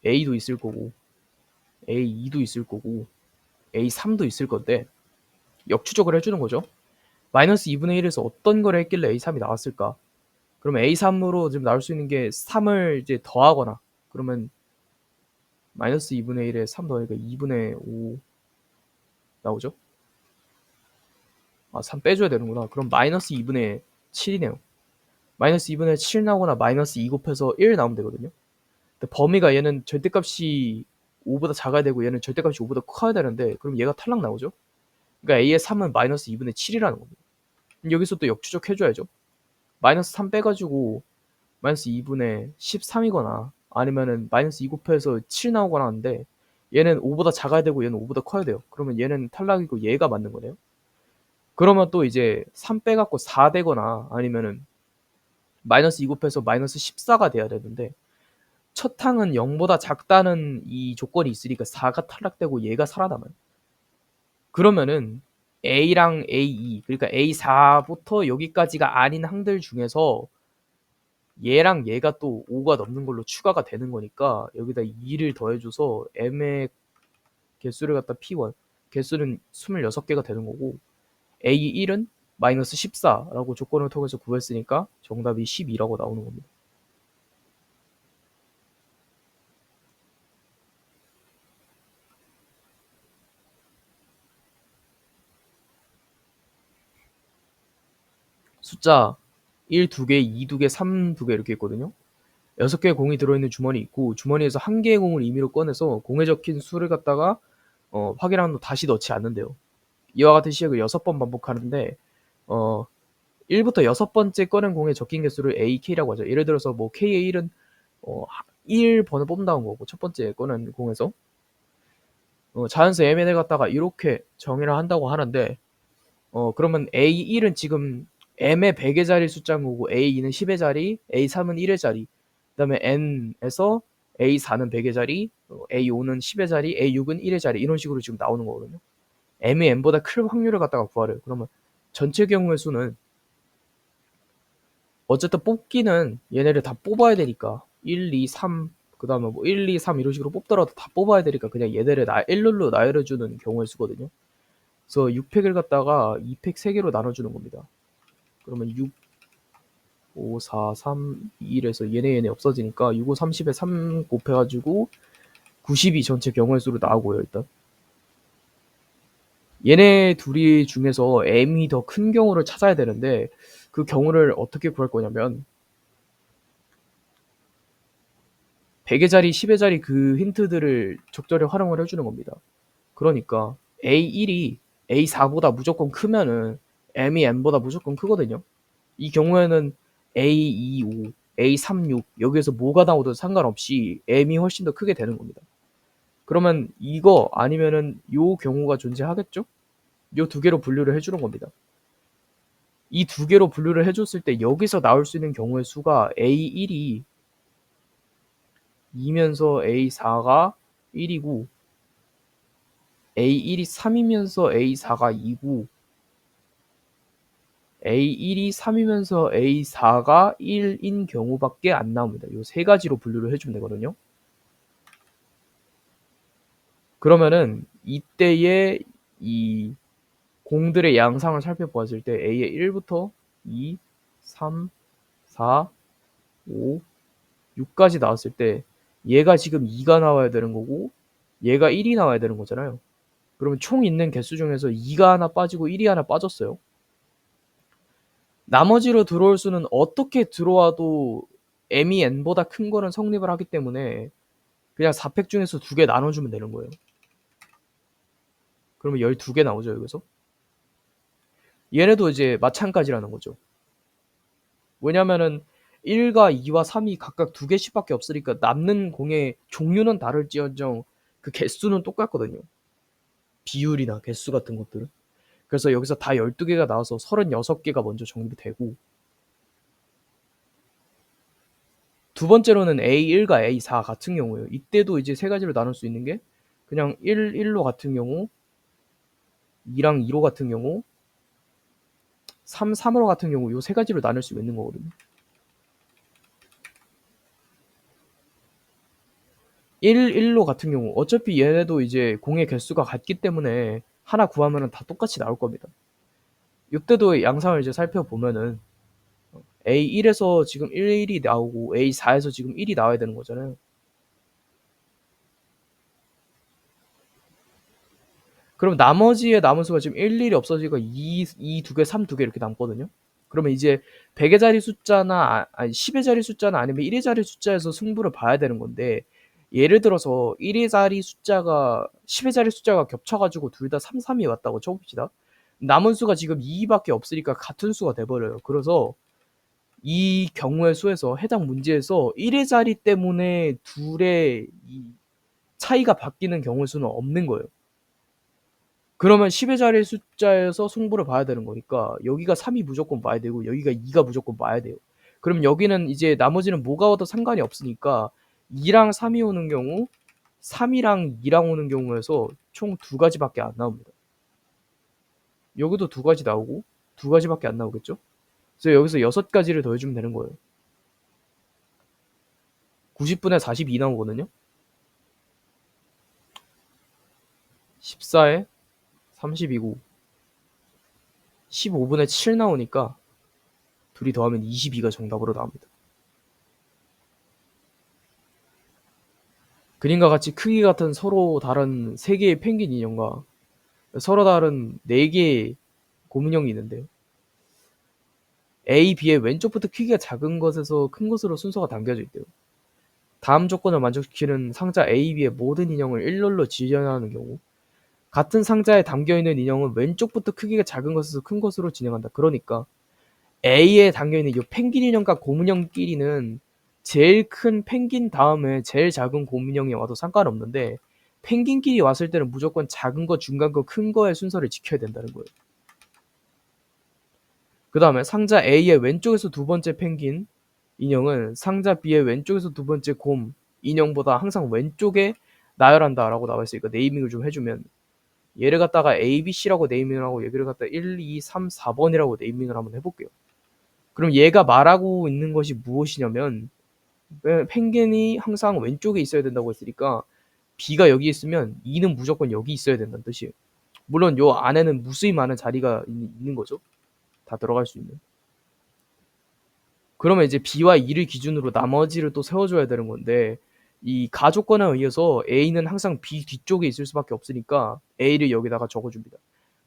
A도 있을 거고 A2도 있을 거고 A3도 있을 건데 역추적을 해주는 거죠. 마이너스 2분의 1에서 어떤 걸 했길래 A3이 나왔을까? 그러면 A3으로 지금 나올 수 있는 게 3을 이제 더하거나, 그러면 마이너스 2분의 1에 3 더하니까 2분의 5 나오죠? 3 빼줘야 되는구나. 그럼 마이너스 2분의 7이네요. 마이너스 2분의 7 나오거나 마이너스 2 곱해서 1 나오면 되거든요. 근데 범위가 얘는 절대값이 5보다 작아야 되고 얘는 절대값이 5보다 커야 되는데, 그럼 얘가 탈락 나오죠? 그러니까 A의 3은 마이너스 2분의 7이라는 겁니다. 여기서 또 역추적 해줘야죠. 마이너스 3 빼가지고 마이너스 2분의 13이거나 아니면은 마이너스 2 곱해서 7 나오거나 하는데, 얘는 5보다 작아야 되고 얘는 5보다 커야 돼요. 그러면 얘는 탈락이고 얘가 맞는 거네요. 그러면 또 이제 3 빼갖고 4 되거나 아니면은 마이너스 2 곱해서 마이너스 14가 돼야 되는데, 첫 항은 0보다 작다는 이 조건이 있으니까 4가 탈락되고 얘가 살아남아요. 그러면은 A랑 A2 그러니까 A4부터 여기까지가 아닌 항들 중에서 얘랑 얘가 또 5가 넘는 걸로 추가가 되는 거니까 여기다 2를 더해줘서 m의 개수를 갖다 P1 개수는 26개가 되는 거고, A1은 마이너스 14라고 조건을 통해서 구했으니까 정답이 12라고 나오는 겁니다. 숫자 1 2개, 2 2개, 3 2개 이렇게 있거든요. 6개의 공이 들어있는 주머니 있고, 주머니에서 1개의 공을 임의로 꺼내서 공에 적힌 수를 갖다가 확인한 후 다시 넣지 않는데요. 이와 같은 시행을 6번 반복하는데 1부터 6번째 꺼낸 공에 적힌 개수를 AK라고 하죠. 예를 들어서 뭐 K의 1은 1번을 뽑는다는 거고, 첫 번째 꺼낸 공에서 자연수 MN을 갖다가 이렇게 정의를 한다고 하는데, 그러면 A1은 지금 M의 100의 자리 숫자인 거고 A2는 10의 자리, A3은 1의 자리, 그 다음에 N에서 A4는 100의 자리, A5는 10의 자리, A6은 1의 자리 이런 식으로 지금 나오는 거거든요. M이 N보다 클 확률을 갖다가 구하래요. 그러면 전체 경우의 수는 어쨌든 뽑기는 얘네를 다 뽑아야 되니까 1, 2, 3, 그 다음에 뭐 1, 2, 3 이런 식으로 뽑더라도 다 뽑아야 되니까 그냥 얘네를 일렬로 나열해주는 경우의 수거든요. 그래서 6팩을 갖다가 2팩 3개로 나눠주는 겁니다. 그러면 6, 5, 4, 3, 2, 1에서 얘네 없어지니까 6, 5, 30에 3 곱해가지고 92 전체 경우의 수로 나오고요. 일단 얘네 둘이 중에서 M이 더 큰 경우를 찾아야 되는데 그 경우를 어떻게 구할 거냐면 100의 자리, 10의 자리 그 힌트들을 적절히 활용을 해주는 겁니다. 그러니까 A1이 A4보다 무조건 크면은 M이 N보다 무조건 크거든요. 이 경우에는 A25, A36 여기에서 뭐가 나오든 상관없이 M이 훨씬 더 크게 되는 겁니다. 그러면 이거 아니면은 요 경우가 존재하겠죠? 요 두 개로 분류를 해주는 겁니다. 이 두 개로 분류를 해줬을 때 여기서 나올 수 있는 경우의 수가 A1이 2면서 A4가 1이고 A1이 3이면서 A4가 2고 A1이 3이면서 A4가 1인 경우밖에 안 나옵니다. 요 세 가지로 분류를 해주면 되거든요. 그러면은 이때의 이 공들의 양상을 살펴보았을 때 A의 1부터 2, 3, 4, 5, 6까지 나왔을 때 얘가 지금 2가 나와야 되는 거고 얘가 1이 나와야 되는 거잖아요. 그러면 총 있는 개수 중에서 2가 하나 빠지고 1이 하나 빠졌어요. 나머지로 들어올 수는 어떻게 들어와도 M이 N보다 큰 거는 성립을 하기 때문에 그냥 4팩 중에서 2개 나눠주면 되는 거예요. 그러면 12개 나오죠, 여기서. 얘네도 이제 마찬가지라는 거죠. 왜냐면은 1과 2와 3이 각각 2개씩밖에 없으니까 남는 공의 종류는 다를지언정 그 개수는 똑같거든요. 비율이나 개수 같은 것들은. 그래서 여기서 다 12개가 나와서 36개가 먼저 정립이 되고 두 번째로는 A1과 A4 같은 경우예요. 이때도 이제 세 가지로 나눌 수 있는 게 그냥 1, 1로 같은 경우 2랑 2로 같은 경우 3, 3으로 같은 경우 요 세 가지로 나눌 수 있는 거거든요. 1, 1로 같은 경우 어차피 얘네도 이제 공의 개수가 같기 때문에 하나 구하면 다 똑같이 나올 겁니다. 이때도 양상을 이제 살펴보면은 A1에서 지금 1이 나오고 A4에서 지금 1이 나와야 되는 거잖아요. 그럼 나머지의 남은 수가 지금 1, 1이 없어지고 2, 2 두 개, 3 두 개 이렇게 남거든요. 그러면 이제 100의 자리 숫자나 아니 10의 자리 숫자나 아니면 1의 자리 숫자에서 승부를 봐야 되는 건데 예를 들어서 1의 자리 숫자가 10의 자리 숫자가 겹쳐가지고 둘 다 3, 3이 왔다고 쳐봅시다. 남은 수가 지금 2밖에 없으니까 같은 수가 돼버려요. 그래서 이 경우의 수에서 해당 문제에서 1의 자리 때문에 둘의 이 차이가 바뀌는 경우의 수는 없는 거예요. 그러면 10의 자리 숫자에서 승부를 봐야 되는 거니까 여기가 3이 무조건 봐야 되고 여기가 2가 무조건 봐야 돼요. 그럼 여기는 이제 나머지는 뭐가 와도 상관이 없으니까 2랑 3이 오는 경우 3이랑 2랑 오는 경우에서 총 두 가지밖에 안 나옵니다. 여기도 두 가지 나오고 두 가지밖에 안 나오겠죠? 그래서 여기서 6가지를 더해주면 되는 거예요. 90분의 42 나오거든요. 14에 32고 15분의 7 나오니까 둘이 더하면 22가 정답으로 나옵니다. 그림과 같이 크기 같은 서로 다른 3개의 펭귄 인형과 서로 다른 4개의 곰인형이 있는데요. A, B의 왼쪽부터 크기가 작은 것에서 큰 것으로 순서가 담겨져 있대요. 다음 조건을 만족시키는 상자 A, B의 모든 인형을 일렬로 진행하는 경우 같은 상자에 담겨있는 인형은 왼쪽부터 크기가 작은 것에서 큰 것으로 진행한다. 그러니까 A에 담겨있는 이 펭귄 인형과 곰인형끼리는 제일 큰 펭귄 다음에 제일 작은 곰인형이 와도 상관없는데 펭귄끼리 왔을 때는 무조건 작은 거, 중간 거, 큰 거의 순서를 지켜야 된다는 거예요. 그 다음에 상자 A의 왼쪽에서 두 번째 펭귄 인형은 상자 B의 왼쪽에서 두 번째 곰 인형보다 항상 왼쪽에 나열한다 라고 나와있으니까 네이밍을 좀 해주면, 얘를 갖다가 A, B, C라고 네이밍을 하고 여기를 갖다 1, 2, 3, 4번이라고 네이밍을 한번 해볼게요. 그럼 얘가 말하고 있는 것이 무엇이냐면, 펭귄이 항상 왼쪽에 있어야 된다고 했으니까 B가 여기 있으면 E는 무조건 여기 있어야 된다는 뜻이에요. 물론 요 안에는 무수히 많은 자리가 있는 거죠. 다 들어갈 수 있는. 그러면 이제 B와 E를 기준으로 나머지를 또 세워줘야 되는 건데, 이 가조건에 의해서 A는 항상 B 뒤쪽에 있을 수밖에 없으니까 A를 여기다가 적어줍니다.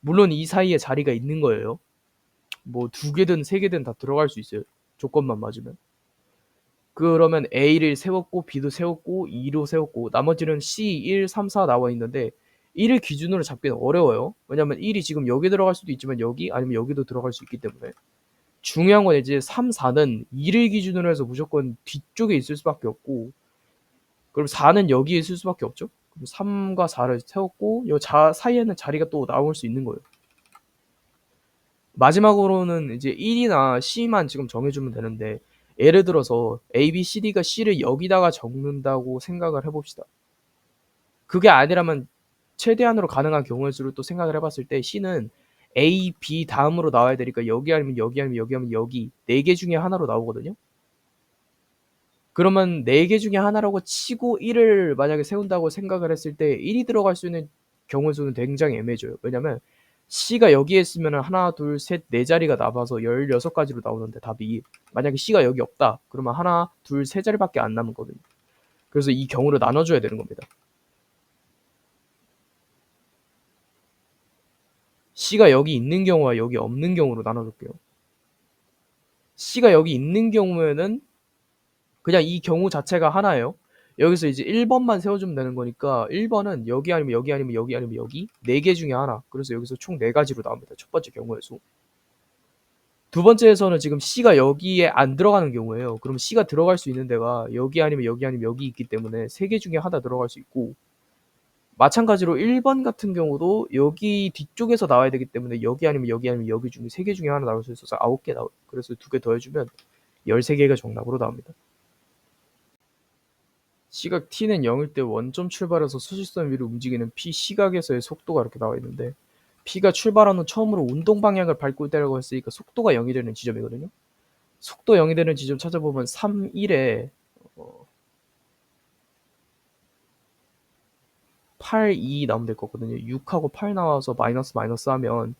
물론 이 사이에 자리가 있는 거예요. 뭐 두 개든 세 개든 다 들어갈 수 있어요. 조건만 맞으면. 그러면 A를 세웠고 B도 세웠고 E로 세웠고 나머지는 C, 1, 3, 4 나와 있는데 1을 기준으로 잡기는 어려워요. 왜냐면 1이 지금 여기 들어갈 수도 있지만 여기 아니면 여기도 들어갈 수 있기 때문에. 중요한 건 이제 3, 4는 2를 기준으로 해서 무조건 뒤쪽에 있을 수밖에 없고, 그럼 4는 여기에 있을 수밖에 없죠. 그럼 3과 4를 세웠고 이 사이에는 자리가 또 나올 수 있는 거예요. 마지막으로는 이제 1이나 C만 지금 정해주면 되는데, 예를 들어서 A, B, C, D가 C를 여기다가 적는다고 생각을 해봅시다. 그게 아니라면 최대한으로 가능한 경우의 수를 또 생각을 해봤을 때 C는 A, B 다음으로 나와야 되니까 여기 아니면 여기 아니면 여기 하면 여기 4개 중에 하나로 나오거든요. 그러면 4개 중에 하나라고 치고 1을 만약에 세운다고 생각을 했을 때 1이 들어갈 수 있는 경우의 수는 굉장히 애매해져요. 왜냐면 C가 여기에 있으면 하나, 둘, 셋, 네 자리가 남아서 16가지로 나오는데 답이, 만약에 C가 여기 없다 그러면 하나, 둘, 세 자리밖에 안 남거든요. 그래서 이 경우를 나눠줘야 되는 겁니다. C가 여기 있는 경우와 여기 없는 경우로 나눠줄게요. C가 여기 있는 경우에는 그냥 이 경우 자체가 하나예요. 여기서 이제 1번만 세워주면 되는 거니까 1번은 여기 아니면 여기 아니면 여기 아니면 여기 4개 중에 하나. 그래서 여기서 총 4가지로 나옵니다. 첫 번째 경우의 수. 두 번째에서는 지금 C가 여기에 안 들어가는 경우예요. 그럼 C가 들어갈 수 있는 데가 여기 아니면 여기 아니면 여기 있기 때문에 3개 중에 하나 들어갈 수 있고, 마찬가지로 1번 같은 경우도 여기 뒤쪽에서 나와야 되기 때문에 여기 아니면 여기 아니면 여기 중에 3개 중에 하나 나올 수 있어서 9개 나와요. 그래서 2개 더해주면 13개가 정답으로 나옵니다. 시각 t는 0일 때 원점 출발해서 수직선 위로 움직이는 p 시각에서의 속도가 이렇게 나와 있는데, p가 출발한 후 처음으로 운동 방향을 밟고 있다고 했으니까 속도가 0이 되는 지점이거든요. 속도 0이 되는 지점 찾아보면 3, 1에 8, 2 나오면 될 거거든요. 6하고 8 나와서 마이너스 하면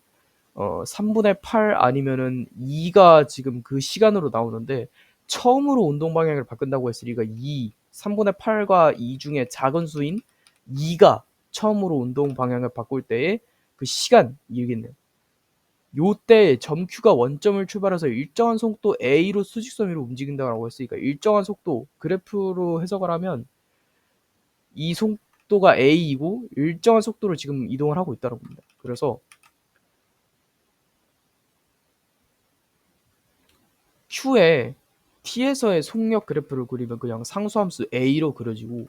3분의 8 아니면은 2가 지금 그 시간으로 나오는데, 처음으로 운동 방향을 바꾼다고 했으니까 3분의 8과 2 중에 작은 수인 2가 처음으로 운동 방향을 바꿀 때의 그 시간이겠네요. 요때 점 Q가 원점을 출발해서 일정한 속도 A로 수직선 위로 움직인다고 했으니까 일정한 속도 그래프로 해석을 하면 이 속도가 A이고 일정한 속도로 지금 이동을 하고 있다는 겁니다. 그래서 Q에 T에서의 속력 그래프를 그리면 그냥 상수함수 A로 그려지고,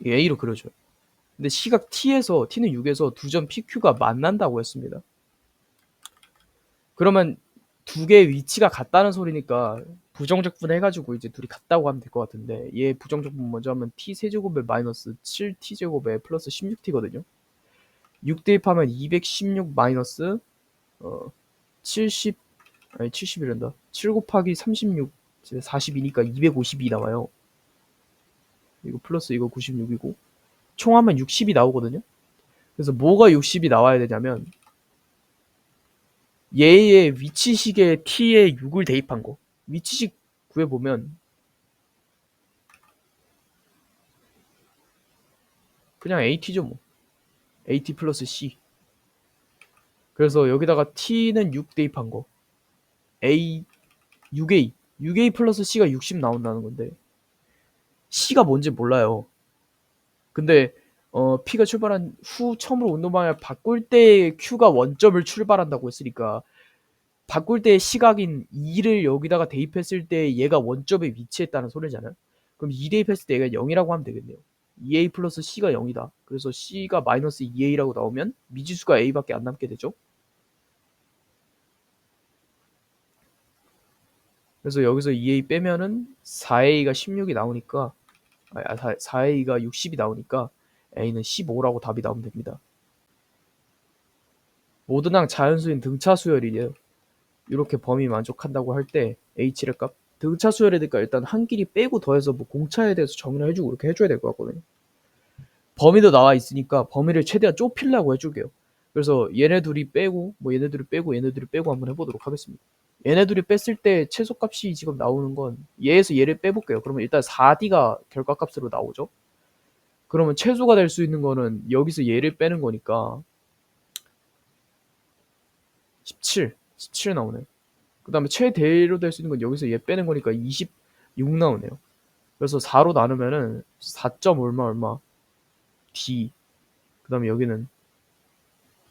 A로 그려져요. 근데 시각 T에서 T는 6에서 두 점 PQ가 만난다고 했습니다. 그러면 두 개의 위치가 같다는 소리니까 부정적분 해가지고 이제 둘이 같다고 하면 될 것 같은데, 얘 부정적분 먼저 하면 t 세제곱에 마이너스 7t 제곱에 플러스 16t거든요. 6 대입하면 216 마이너스 70 아니 70이란다. 7 곱하기 36 42니까 252 나와요. 이거 플러스 이거 96이고 총하면 60이 나오거든요. 그래서 뭐가 60이 나와야 되냐면 얘의 위치식에 t에 6을 대입한 거. 위치식 구해보면 그냥 at죠 뭐. at 플러스 c. 그래서 여기다가 t는 6 대입한 거. a 6a 6a 플러스 c가 60 나온다는 건데 c가 뭔지 몰라요. 근데 P가 출발한 후 처음으로 운동 방향을 바꿀 때 Q가 원점을 출발한다고 했으니까 바꿀 때 시각인 2를 여기다가 대입했을 때 얘가 원점에 위치했다는 소리잖아요. 그럼 2 대입했을 때 얘가 0이라고 하면 되겠네요. 2a 플러스 c가 0이다. 그래서 c가 마이너스 2a라고 나오면 미지수가 a밖에 안 남게 되죠. 그래서 여기서 2a 빼면은 4a가 16이 나오니까 4a가 60이 나오니까 a는 15라고 답이 나오면 됩니다. 모든 항 자연수인 등차 수열이래요. 이렇게 범위 만족한다고 할 때 h의 값 등차 수열에 되니까 일단 한 길이 빼고 더해서 뭐 공차에 대해서 정의를 해주고 이렇게 해줘야 될 것 같거든요. 범위도 나와 있으니까 범위를 최대한 좁히려고 해줄게요. 그래서 얘네 둘이 빼고 뭐 얘네 둘이 빼고 얘네 둘이 빼고 한번 해보도록 하겠습니다. 얘네 둘이 뺐을 때 최소값이 지금 나오는 건 얘에서 얘를 빼볼게요. 그러면 일단 4d가 결과값으로 나오죠. 그러면 최소가 될 수 있는 거는 여기서 얘를 빼는 거니까 17 나오네요. 그 다음에 최대로 될 수 있는 건 여기서 얘 빼는 거니까 26 나오네요. 그래서 4로 나누면은 4점 얼마 얼마 d 그 다음에 여기는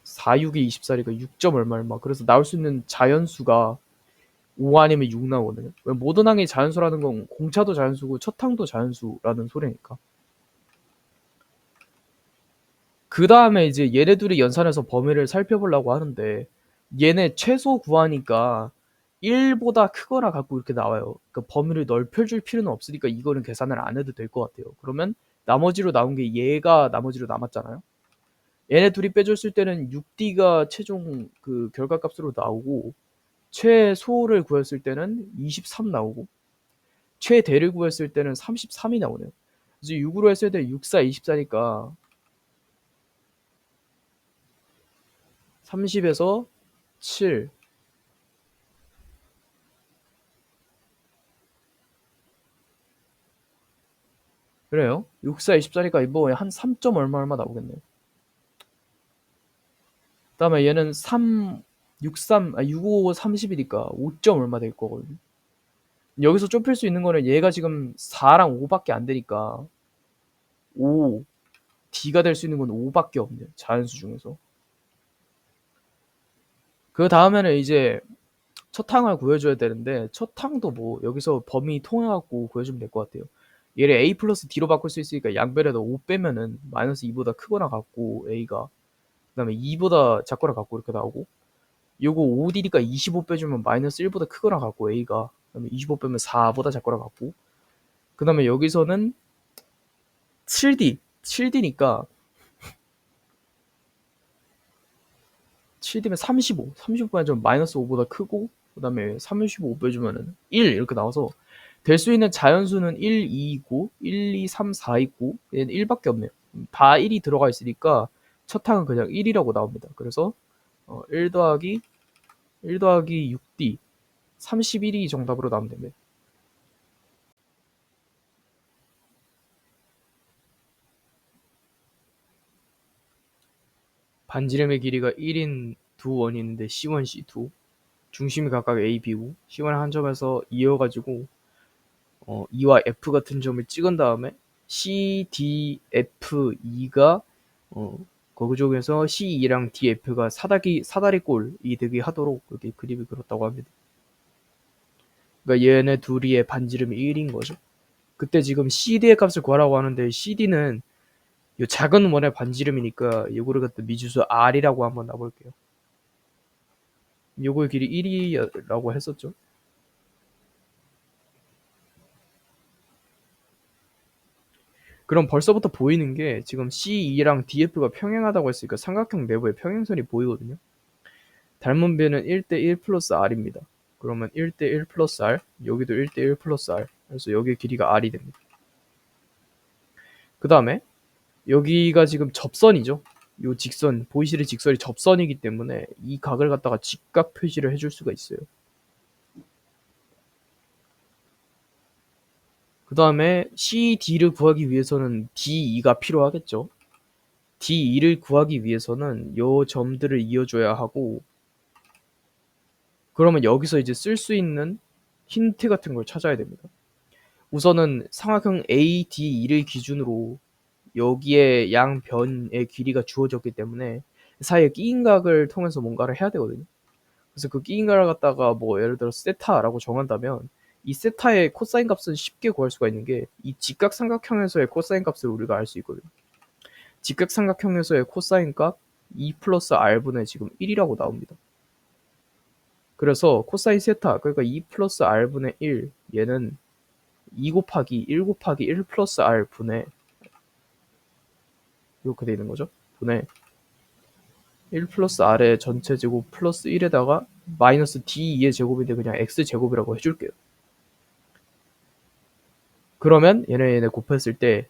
4, 6이 24니까 6점 얼마 얼마. 그래서 나올 수 있는 자연수가 5 아니면 6 나오거든요. 모든 항이 자연수라는 건 공차도 자연수고 첫 항도 자연수라는 소리니까. 그 다음에 이제 얘네 둘이 연산해서 범위를 살펴보려고 하는데 얘네 최소 구하니까 1보다 크거나 같고 이렇게 나와요. 그러니까 범위를 넓혀줄 필요는 없으니까 이거는 계산을 안 해도 될 것 같아요. 그러면 나머지로 나온 게 얘가 나머지로 남았잖아요. 얘네 둘이 빼줬을 때는 6D가 최종 그 결과값으로 나오고 최소를 구했을 때는 23 나오고 최대를 구했을 때는 33이 나오네요. 그래서 6으로 했을 때 6, 4, 24니까 30에서 7 그래요? 6, 4, 24니까 뭐 한 3점 얼마 얼마 나오겠네요. 그 다음에 얘는 3, 6, 3, 6, 5, 30이니까 5점 얼마 될 거거든요. 여기서 좁힐 수 있는 거는 얘가 지금 4랑 5밖에 안 되니까 5, D가 될 수 있는 건 5밖에 없네요. 자연수 중에서. 그 다음에는 이제 첫 항을 구해줘야 되는데 첫 항도 뭐 여기서 범위 통해갖고 구해주면 될 것 같아요. 얘를 a 플러스 d로 바꿀 수 있으니까 양변에다 5 빼면은 마이너스 2보다 크거나 같고 a가 그 다음에 2보다 작거나 같고 이렇게 나오고 요거 5d니까 25 빼주면 마이너스 1보다 크거나 같고 a가 그 다음에 25 빼면 4보다 작거나 같고 그 다음에 여기서는 7d니까 7d면 35 빼주면 마이너스 5보다 크고 그 다음에 35 빼주면은 1 이렇게 나와서 될 수 있는 자연수는 1, 2 있고 1, 2, 3, 4 있고 얘는 1밖에 없네요. 다 1이 들어가 있으니까 첫 항은 그냥 1이라고 나옵니다. 그래서 1 더하기 6D 31이 정답으로 나오면 됩니다. 반지름의 길이가 1인 두 원이 있는데 C1, C2 중심이 각각 A, B고 C1을 한 점에서 이어가지고 E와 F 같은 점을 찍은 다음에 C, D, F, E가 거기쪽에서 C2랑 DF가 사다리꼴이 되게 하도록 그렇게 그림을 그렸다고 합니다. 그러니까 얘네 둘이의 반지름이 1인 거죠. 그때 지금 CD의 값을 구하라고 하는데 CD는 이 작은 원의 반지름이니까 이거를 갖다 미지수 R이라고 한번 놔볼게요. 요거의 길이 1이라고 했었죠. 그럼 벌써부터 보이는 게 지금 C2랑 DF가 평행하다고 했으니까 삼각형 내부에 평행선이 보이거든요. 닮은 배는 1대1 플러스 R입니다. 그러면 1대1 플러스 R, 여기도 1대1 플러스 R. 그래서 여기의 길이가 R이 됩니다. 그 다음에 여기가 지금 접선이죠. 요 직선, 보이시는 직선이 접선이기 때문에 이 각을 갖다가 직각 표시를 해줄 수가 있어요. 그 다음에 CD를 구하기 위해서는 DE가 필요하겠죠. DE를 구하기 위해서는 요 점들을 이어줘야 하고 그러면 여기서 이제 쓸 수 있는 힌트 같은 걸 찾아야 됩니다. 우선은 삼각형 ADE를 기준으로 여기에 양변의 길이가 주어졌기 때문에 사이에 끼인 각을 통해서 뭔가를 해야 되거든요. 그래서 그 끼인 각을 갖다가 뭐 예를 들어 세타라고 정한다면 이 세타의 코사인 값은 쉽게 구할 수가 있는 게 이 직각삼각형에서의 코사인 값을 우리가 알 수 있거든요. 직각삼각형에서의 코사인 값 2 플러스 r분의 지금 1이라고 나옵니다. 그래서 코사인 세타, 그러니까 2 플러스 r분의 1, 얘는 2 곱하기 1 곱하기 1 플러스 r 분의 이렇게 되어 있는 거죠. 분의 1 플러스 r의 전체 제곱 플러스 1에다가 마이너스 d2의 제곱인데 그냥 x 제곱이라고 해줄게요. 그러면 얘네 곱했을 때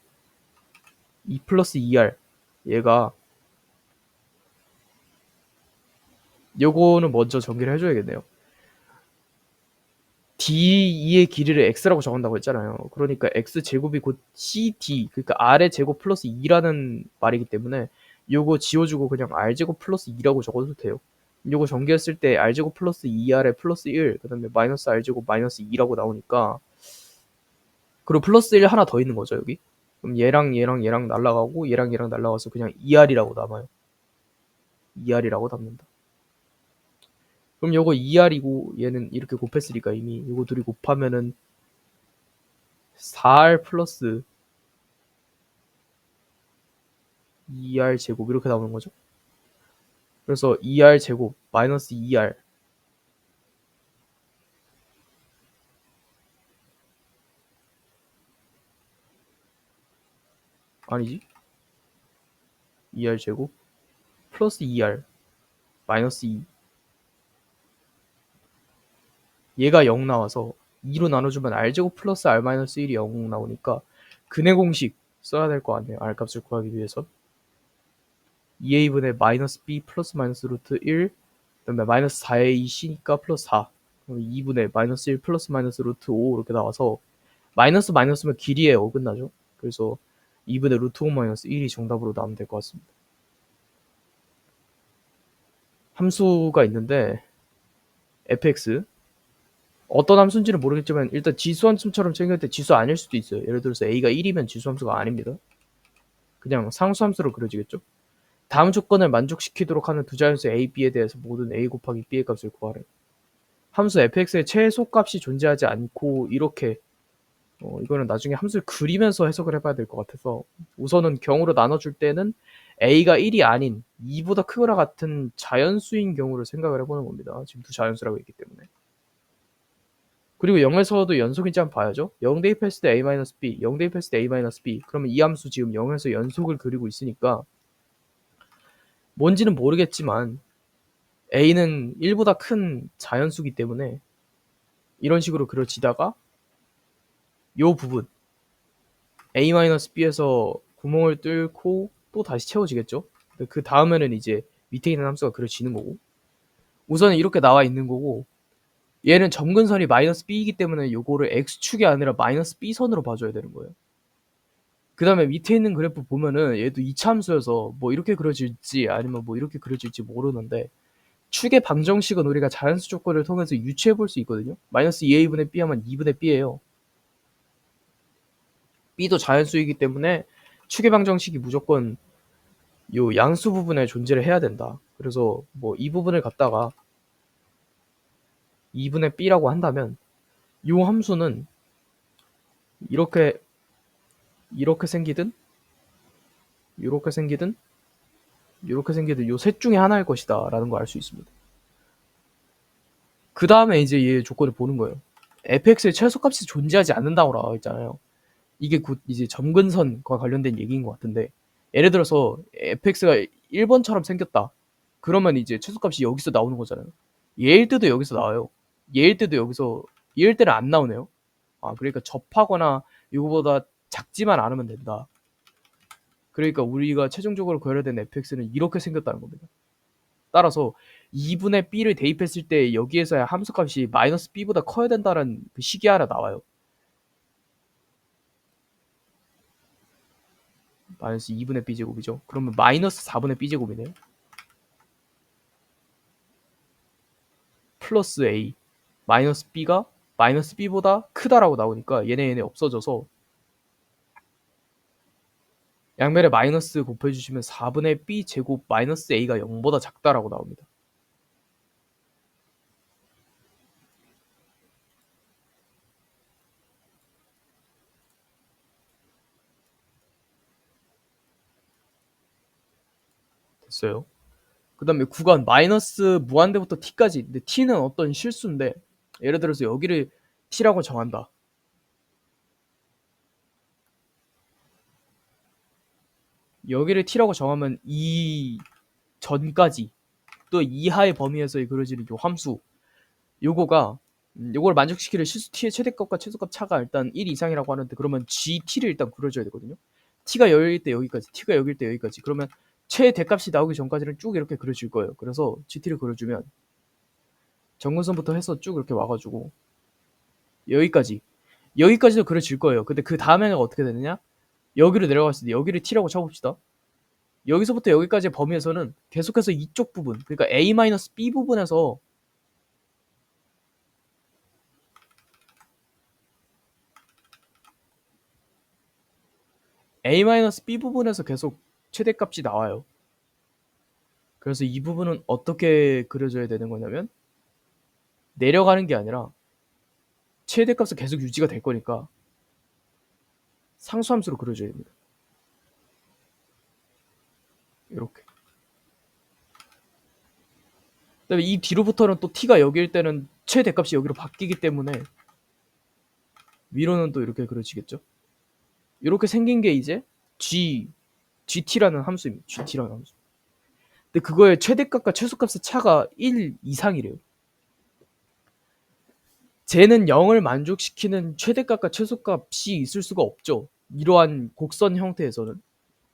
2 플러스 2r 얘가 요거는 먼저 전개를 해줘야겠네요. d2의 길이를 x라고 적은다고 했잖아요. 그러니까 x제곱이 곧 cd, 그러니까 r의 제곱 플러스 2라는 말이기 때문에 요거 지워주고 그냥 r제곱 플러스 2라고 적어도 돼요. 요거 전개했을 때 r제곱 플러스 2r에 플러스 1, 그 다음에 마이너스 r제곱 마이너스 2라고 나오니까, 그리고 플러스 1 하나 더 있는 거죠, 여기. 그럼 얘랑 날라가고 얘랑 날라가서 그냥 2r이라고 남아요. 2r이라고 남는다. 그럼 요거 2r이고 얘는 이렇게 곱했으니까 이미 요거 둘이 곱하면은 4r 플러스 2r 제곱 이렇게 나오는 거죠. 그래서 2r 제곱 마이너스 2r 아니지? 2r 제곱 플러스 2r 마이너스 2, 얘가 0 나와서 2로 나눠주면 r제곱 플러스 r 마이너스 1이 0 나오니까 근해 공식 써야 될 것 같네요. r 값을 구하기 위해서 2a분의 마이너스 b 플러스 마이너스 루트 1, 그다음에 마이너스 4a c니까 플러스 4, 그럼 2분의 마이너스 1 플러스 마이너스 루트 5 이렇게 나와서 마이너스 마이너스면 길이에 어긋나죠. 그래서 2분의 루트 5 마이너스 1이 정답으로 나오면 될 것 같습니다. 함수가 있는데 fx 어떤 함수인지는 모르겠지만 일단 지수 함수처럼 챙길 때 지수 아닐 수도 있어요. 예를 들어서 a가 1이면 지수 함수가 아닙니다. 그냥 상수 함수로 그려지겠죠. 다음 조건을 만족시키도록 하는 두 자연수 a, b에 대해서 모든 a 곱하기 b의 값을 구하래. 함수 fx의 최소값이 존재하지 않고 이렇게 이거는 나중에 함수를 그리면서 해석을 해봐야 될 것 같아서 우선은 경우로 나눠줄 때는 a가 1이 아닌 2보다 크거나 같은 자연수인 경우를 생각을 해보는 겁니다. 지금 두 자연수라고 했기 때문에. 그리고 0에서도 연속인지 한번 봐야죠. 0 대입했을 때 a-b, 0 대입했을 때 a-b. 그러면 이 함수 지금 0에서 연속을 그리고 있으니까 뭔지는 모르겠지만 a는 1보다 큰 자연수기 때문에 이런 식으로 그려지다가 요 부분 a-b에서 구멍을 뚫고 또 다시 채워지겠죠. 그 다음에는 이제 밑에 있는 함수가 그려지는 거고, 우선은 이렇게 나와 있는 거고, 얘는 점근선이 마이너스 b이기 때문에 요거를 x축이 아니라 마이너스 b선으로 봐줘야 되는 거예요. 그 다음에 밑에 있는 그래프 보면은 얘도 이차함수여서 뭐 이렇게 그려질지 아니면 뭐 이렇게 그려질지 모르는데, 축의 방정식은 우리가 자연수 조건을 통해서 유추해 볼 수 있거든요. 마이너스 2a분의 b 하면 2분의 b예요. b도 자연수이기 때문에 축의 방정식이 무조건 요 양수 부분에 존재를 해야 된다. 그래서 뭐 이 부분을 갖다가 2분의 b라고 한다면 요 함수는 이렇게 생기든 이렇게 생기든 이렇게 생기든 요 셋 중에 하나일 것이다 라는 걸 알 수 있습니다. 그 다음에 이제 얘 조건을 보는 거예요. fx의 최소값이 존재하지 않는다고 나와 있잖아요. 이게 곧 이제 점근선과 관련된 얘기인 것 같은데, 예를 들어서 fx가 1번처럼 생겼다. 그러면 이제 최소값이 여기서 나오는 거잖아요. 얘일 때도 여기서 나와요. 얘일 때도 여기서, 얘일 때는 안 나오네요. 아, 그러니까 접하거나 이거보다 작지만 않으면 된다. 그러니까 우리가 최종적으로 구해야 되는 fx는 이렇게 생겼다는 겁니다. 따라서 2분의 b를 대입했을 때 여기에서의 함수값이 마이너스 b보다 커야 된다는 그 식이 하나 나와요. 마이너스 2분의 b제곱이죠. 그러면 마이너스 4분의 b제곱이네요. 플러스 a 마이너스 b가 마이너스 b보다 크다라고 나오니까 얘네 없어져서 양면에 마이너스 곱해주시면 4분의 b제곱 마이너스 a가 0보다 작다라고 나옵니다. 됐어요. 그 다음에 구간 마이너스 무한대부터 t까지. 근데 t는 어떤 실수인데, 예를 들어서 여기를 t라고 정한다. 여기를 t라고 정하면 이 전까지 또 이하의 범위에서 그려지는 요 함수, 요거가 요걸 만족시키는 실수 t의 최대값과 최소값 차가 일단 1 이상이라고 하는데, 그러면 gt를 일단 그려줘야 되거든요. t가 여기일 때 여기까지, t가 여기일 때 여기까지. 그러면 최대값이 나오기 전까지는 쭉 이렇게 그려줄 거예요. 그래서 gt를 그려주면 정근선부터 해서 쭉 이렇게 와가지고 여기까지, 여기까지도 그려질 거예요. 근데 그 다음에는 어떻게 되느냐, 여기로 내려갔을 때 여기를 t라고 쳐봅시다. 여기서부터 여기까지의 범위에서는 계속해서 이쪽 부분, 그러니까 a-b 부분에서 a-b 부분에서 계속 최대값이 나와요. 그래서 이 부분은 어떻게 그려줘야 되는 거냐면, 내려가는 게 아니라 최대값은 계속 유지가 될 거니까 상수함수로 그려줘야 됩니다. 이렇게. 그다음에 이 뒤로부터는 또 t가 여기일 때는 최대값이 여기로 바뀌기 때문에 위로는 또 이렇게 그려지겠죠. 이렇게 생긴 게 이제 gt라는 함수입니다. gt라는 함수. 근데 그거의 최대값과 최소값의 차가 1 이상이래요. 쟤는 0을 만족시키는 최대값과 최소값이 있을 수가 없죠. 이러한 곡선 형태에서는.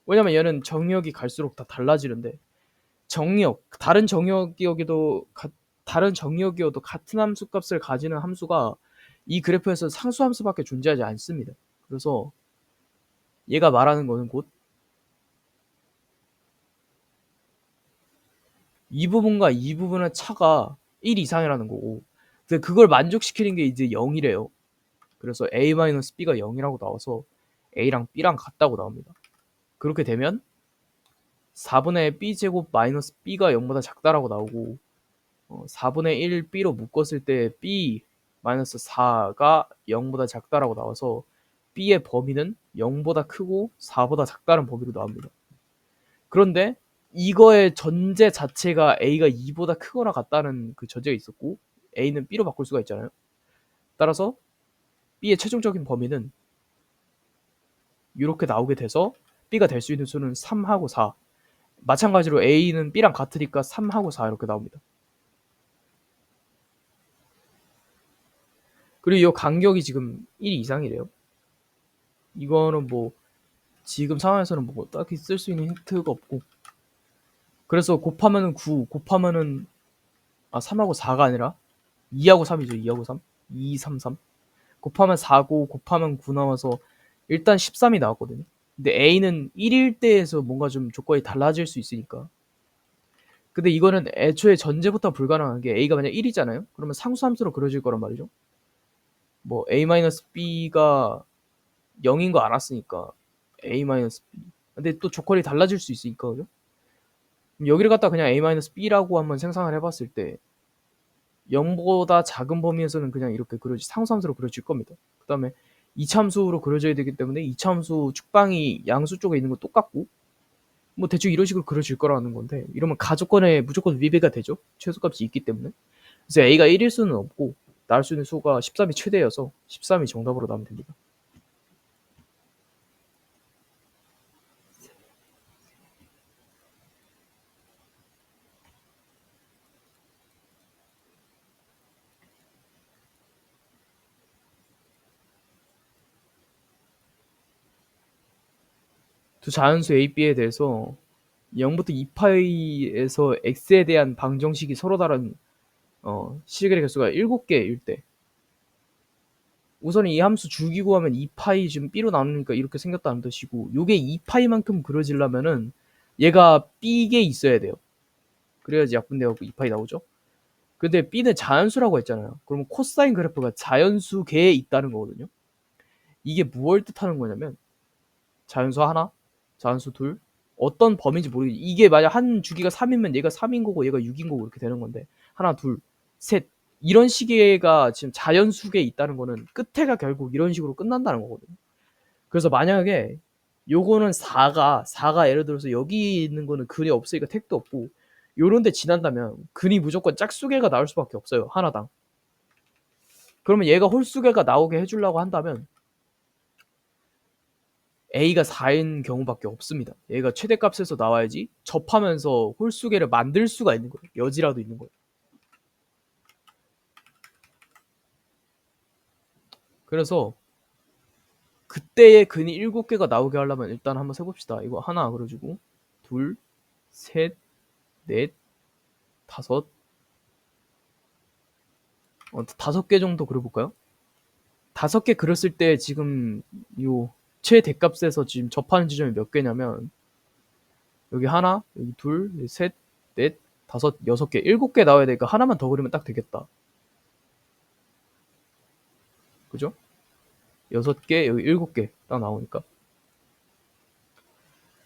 왜냐면 얘는 정역이 갈수록 다 달라지는데, 정역, 다른 정역이어도 같은 함수값을 가지는 함수가 이 그래프에서 상수함수밖에 존재하지 않습니다. 그래서 얘가 말하는 거는 곧 이 부분과 이 부분의 차가 1 이상이라는 거고, 근데 그걸 만족시키는 게 이제 0이래요. 그래서 a-b가 0이라고 나와서 a랑 b랑 같다고 나옵니다. 그렇게 되면 4분의 b제곱 마이너스 b가 0보다 작다라고 나오고, 4분의 1 b로 묶었을 때 b 마이너스 4가 0보다 작다라고 나와서 b의 범위는 0보다 크고 4보다 작다는 범위로 나옵니다. 그런데 이거의 전제 자체가 a가 2보다 크거나 같다는 그 전제가 있었고, a는 b로 바꿀 수가 있잖아요. 따라서 b의 최종적인 범위는 이렇게 나오게 돼서 b가 될 수 있는 수는 3하고 4. 마찬가지로 a는 b랑 같으니까 3하고 4 이렇게 나옵니다. 그리고 이 간격이 지금 1 이상이래요. 이거는 뭐 지금 상황에서는 뭐 딱히 쓸 수 있는 힌트가 없고, 그래서 곱하면은 9, 곱하면은 3하고 4가 아니라 2하고 3이죠. 2하고 3. 2, 3, 3. 곱하면 4고 곱하면 9 나와서 일단 13이 나왔거든요. 근데 A는 1일 때에서 뭔가 좀 조건이 달라질 수 있으니까. 근데 이거는 애초에 전제부터 불가능한 게, A가 만약 1이잖아요? 그러면 상수함수로 그려질 거란 말이죠. 뭐 A-B가 0인 거 알았으니까 A-B. 근데 또 조건이 달라질 수 있으니까, 그죠? 여기를 갖다 그냥 A-B라고 한번 생성을 해봤을 때 0보다 작은 범위에서는 그냥 이렇게 상수함수로 그려질 겁니다. 그 다음에 이차함수로 그려져야 되기 때문에 이차함수 축방이 양수 쪽에 있는 거 똑같고, 뭐 대충 이런 식으로 그려질 거라는 건데, 이러면 가조건에 무조건 위배가 되죠. 최소값이 있기 때문에. 그래서 A가 1일 수는 없고 나올 수 있는 수가 13이 최대여서 13이 정답으로 나오면 됩니다. 두 자연수 A, B에 대해서 0부터 2파이에서 X에 대한 방정식이 서로 다른 시계의 개수가 7개일 때, 우선 이 함수 주기 구하면 2파이 지금 B로 나누니까 이렇게 생겼다는 뜻이고, 요게 2파이만큼 그려지려면은 얘가 B게 있어야 돼요. 그래야지 약분되고 2파이 나오죠. 근데 B는 자연수라고 했잖아요. 그러면 코사인 그래프가 자연수계에 있다는 거거든요. 이게 무엇을 뜻하는 거냐면, 자연수 하나, 자연수 둘, 어떤 범위인지 모르겠지. 이게 만약 한 주기가 3이면 얘가 3인 거고 얘가 6인 거고 이렇게 되는 건데, 하나, 둘, 셋, 이런 시계가 지금 자연수계에 있다는 거는 끝에가 결국 이런 식으로 끝난다는 거거든요. 그래서 만약에 요거는 4가 예를 들어서 여기 있는 거는 근이 없으니까 택도 없고 요런데 지난다면 근이 무조건 짝수개가 나올 수밖에 없어요. 하나당. 그러면 얘가 홀수개가 나오게 해주려고 한다면 A가 4인 경우밖에 없습니다. 얘가 최대값에서 나와야지 접하면서 홀수개를 만들 수가 있는 거예요. 여지라도 있는 거예요. 그래서 그때의 근이 7개가 나오게 하려면 일단 한번 세봅시다. 이거 하나 그려주고 둘, 셋, 넷, 다섯 5개 정도 그려볼까요? 5개 그렸을 때 지금 요 최대값에서 지금 접하는 지점이 몇 개냐면 여기 하나, 여기 둘, 셋, 넷, 다섯, 6개, 7개 나와야 되니까 하나만 더 그리면 딱 되겠다. 그죠? 6개, 여기 7개 딱 나오니까.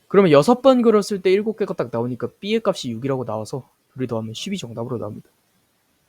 그러면 6번 그렸을 때 7개가 딱 나오니까 B의 값이 6이라고 나와서 둘이 더하면 12 정답으로 나옵니다.